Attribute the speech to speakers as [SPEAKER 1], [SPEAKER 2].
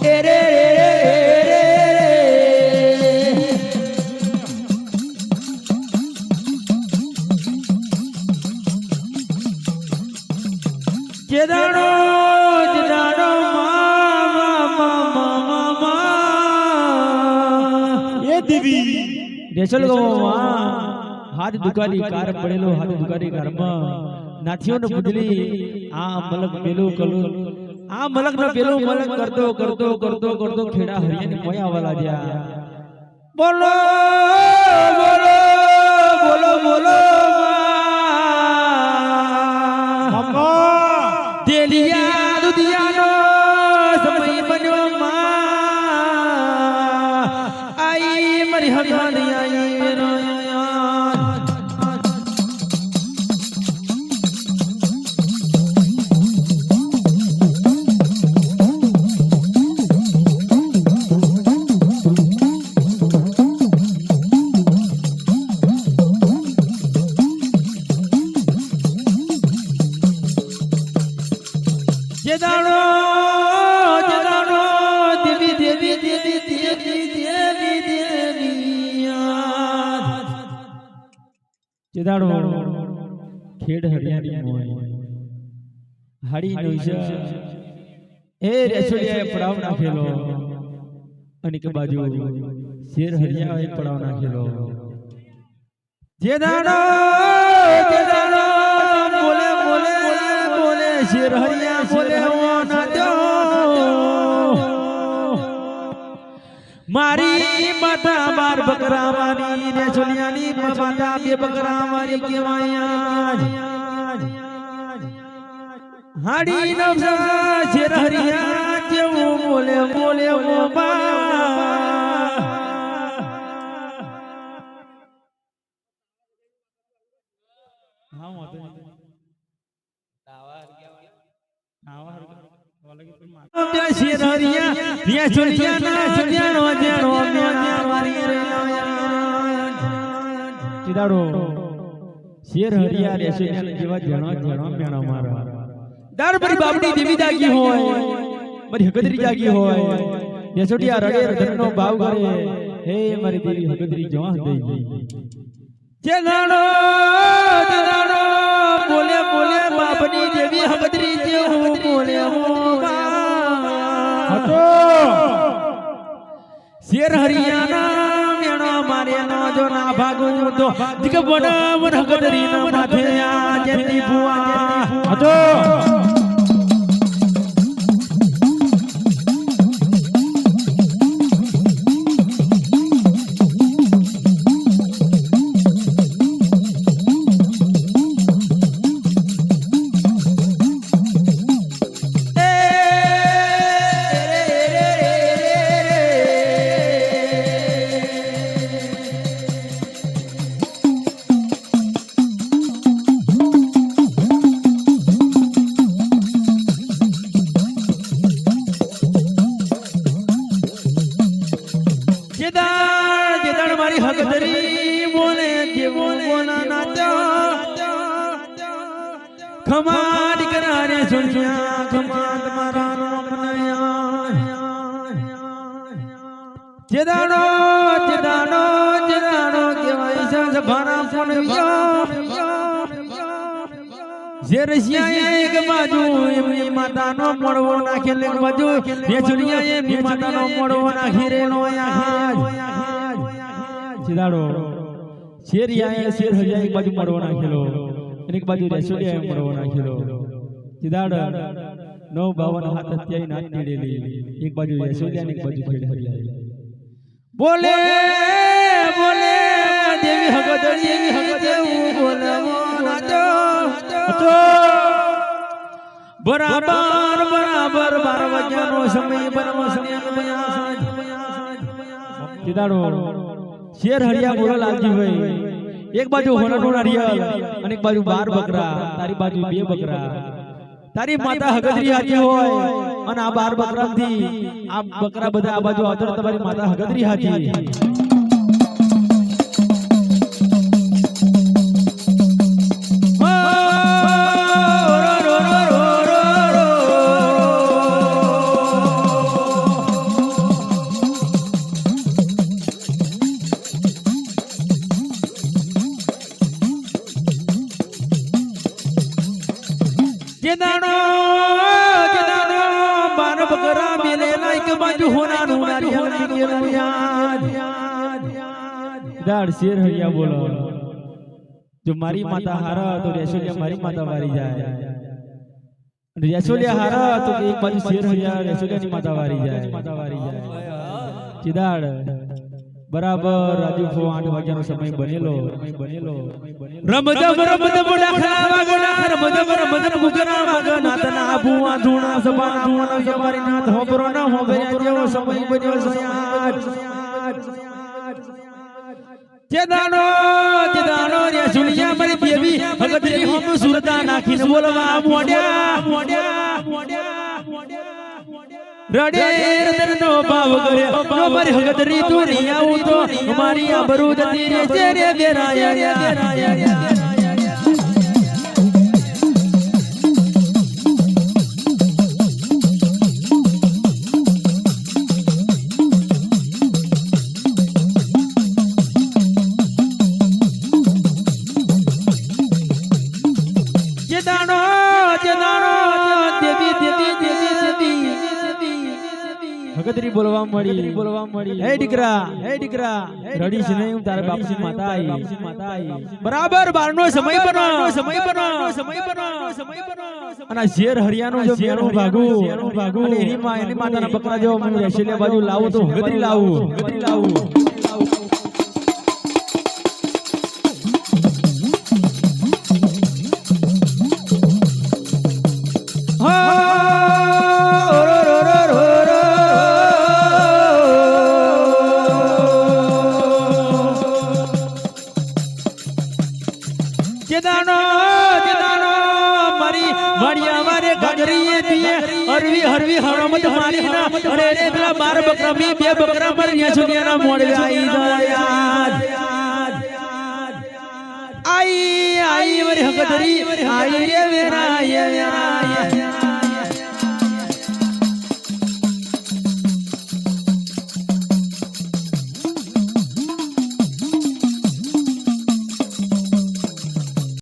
[SPEAKER 1] એ રે જેદાડો જેદાડો એ દેવી રેચલ ગોમાં હાથ દુકાની કાર પડેલો હાથ દુકાની કારમાં નાથીઓ ને બદલી આ મલક પેલું કલું આ મલક નો પેલું મલક કરતો કરતો કરતો કરતો ખેડા હરિયાની મોયા વાલા જ્યા બોલો બોલો બોલો બોલો દેલિયા દુધિયાનો સમય બન્યો માં આઈ મારી હગાની આઈ જેદાડો જેદાડો દેવી દેવી દેવી દેવી દેવી દેવી જેદાડો ખેડ હરિયાની મોય હાડી નોઈજા એ રેસોડિયાએ પડાવ નાખેલો અને કે બાજુ શેર હરિયાએ પડાવ નાખેલો જેદાડો જેદાડો બોલે બોલે બોલે શેર હરિયા બોલે મારી માતા બાર બકરા મારી ને છોલિયાની માતા બે બકરા મારી કેવાયા હાડી નવસા શેર હરિયા જેવું બોલે બોલે ઓ શેર હરિયા રેશે જેવા જણો જણો મેણો મારો દર બરી બાપડી દેવી જાગી હોય મારી હગદરી જાગી હોય રેસોડિયા રડે રધનનો ભાવ કરે હે મારી દેવી હગદરી જવા દઈ ગઈ જે ગાણો બોલે બોલે બાપની દેવી હગદરી જેવું બોલે હતો શેર હરિયાના મેણો મારે નો જો ના ભાગું તો દિગ બડા મન હગદરી ના માથે આ જેની ભુવા હતો મારી હગદરી બોલે જેવો બોલા નાચો ખમા દીકરા રે સુનિયા ખમા તમારા નામ જેદાનો જેદાનો જેદાનો કેવાય છે ભારા ફોનયો જે રશિયા એક બાજુ એમની માતાનો મોડવો નાખેલ એક બાજુ એ સુનિયા એમની માતાનો મોડવો નાખી રેનો આજ જેદાડો શેર યાએ શેર હરિયા એક બાજુ મોડવો નાખેલો અને એક બાજુ રેસોડિયા મોડવો નાખેલો જેદાડ 952 હાથ હત્યાઈ નાચ નીડેલી એક બાજુ રેસોડિયા ને એક બાજુ ખેડ હરિયા બોલે બોલે દેવી હગદરી બોલે નાચો તો બરાબર બરાબર 12 વાગ્યાનો સમય બનવાસની જેદાડો શેર હરિયા બોલો લાલજી ભાઈ એક બાજુ હોનાનો નારિયેળ અને એક બાજુ 12 બકરા તારી બાજુ 2 બકરા તારી માતા હગદરી હાથી હોય અને આ 12 બકરાથી આ બકરા બધા આ બાજુ આદર તમારી માતા હગદરી હાથી બાજુ હોનાનું નારિયેળ નીકળેલું યાદ દાડ શેર હૈયા બોલો જો મારી માતા હારા તો રેશોલિયા મારી માતા વારી જાય રેશોલિયા હારા તો એક બાજુ શેર હૈયા રેશોલિયાની માતા વારી જાય ચિદાડ બરાબર રાજુ 8 વાગ્યાનો સમય બનેલો રમદમ ડાખલા વાગના રમદમ મુગરા વાગના તના ભુવા ધૂણા સબા ધૂણા સવારી નાથ હોબરો ના હોબે જેવો સમય બન્યો જેદાનો રે સુનિયા મારી બેબી ભગતરી હોમ સુરતા નાખીને બોલવા મોડ્યા રડે રતનનો ભાવ કર્યો મારી હગતરી તું નહીં આવું તો મારી આબરૂ જતી રે છે રે બેરાયા ભગતરી બોલવા મળી હે દીકરા રડી છે નહીં તારા બાપની માતા આવી બરાબર 12 નો સમય બનો અને શેર હરિયાનો જો મેણું ભાગું અને એની માતાના બકરા જો મને રેશલિયા બાજુ લાવું તો ભગતરી લાવું જેદાનો મારી વાડિયા વારે ગગરીએ દીએ હરવી હરમત મારી ના અરે રે પેલા 12 બકરા મે 2 બકરા મારી નેસુનિયાના મોડે આઈ વરી હગદરી આઈ રે વેરાય